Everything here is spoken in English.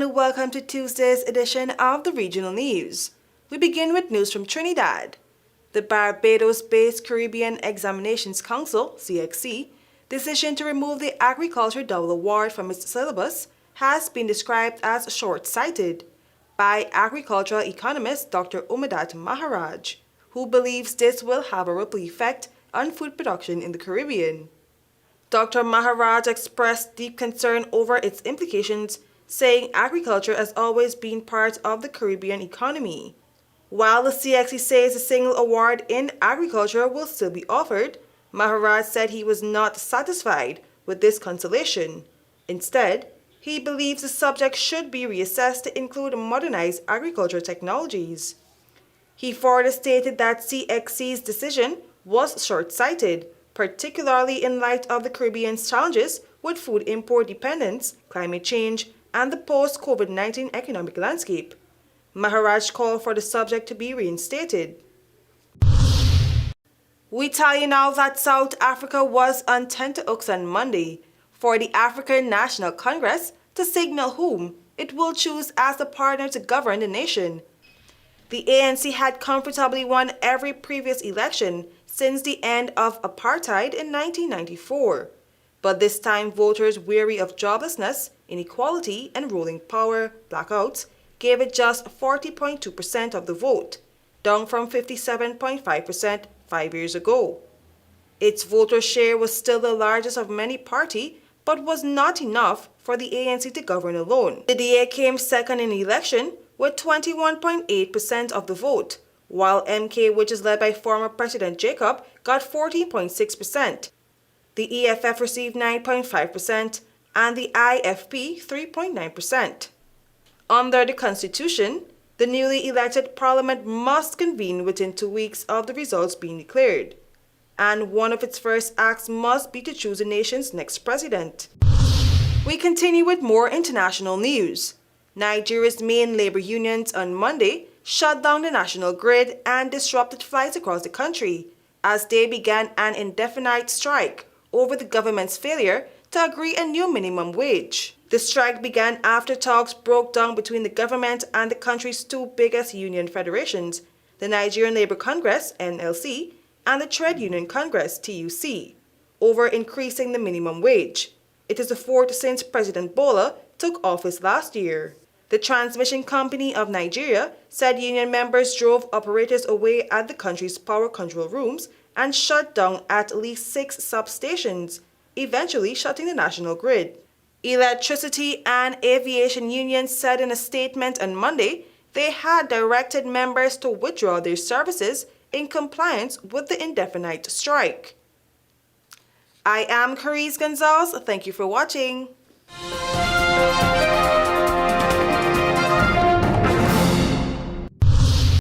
and welcome to Tuesday's edition of the Regional News. We begin with news from Trinidad. The Barbados-based Caribbean Examinations Council, CXC, decision to remove the Agriculture Double Award from its syllabus has been described as short-sighted by agricultural economist Dr. Umadat Maharaj, who believes this will have a ripple effect on food production in the Caribbean. Dr. Maharaj expressed deep concern over its implications, saying agriculture has always been part of the Caribbean economy. While the CXC says a single award in agriculture will still be offered, Maharaj said he was not satisfied with this consolation. Instead, he believes the subject should be reassessed to include modernized agriculture technologies. He further stated that CXC's decision was short-sighted, particularly in light of the Caribbean's challenges with food import dependence, climate change, and the post-COVID-19 economic landscape. Maharaj called for the subject to be reinstated. We tell you now that South Africa was on tenterhooks on Monday for the African National Congress to signal whom it will choose as the partner to govern the nation. The ANC had comfortably won every previous election since the end of apartheid in 1994. But this time, voters weary of joblessness, inequality, and ruling power blackouts gave it just 40.2% of the vote, down from 57.5% 5 years ago. Its voter share was still the largest of any party, but was not enough for the ANC to govern alone. The DA came second in the election with 21.8% of the vote, while MK, which is led by former President Jacob, got 14.6%. The EFF received 9.5% and the IFP 3.9%. Under the Constitution, the newly elected Parliament must convene within 2 weeks of the results being declared, and one of its first acts must be to choose the nation's next president. We continue with more international news. Nigeria's main labor unions on Monday shut down the national grid and disrupted flights across the country as they began an indefinite strike over the government's failure to agree a new minimum wage. The strike began after talks broke down between the government and the country's two biggest union federations, the Nigerian Labour Congress (NLC) and the Trade Union Congress (TUC), over increasing the minimum wage. It is the fourth since President Bola took office last year. The Transmission Company of Nigeria said union members drove operators away at the country's power control rooms and shut down at least 6 substations, eventually shutting the national grid. Electricity and Aviation Unions said in a statement on Monday they had directed members to withdraw their services in compliance with the indefinite strike. I am KERESE Gonzalez. Thank you for watching.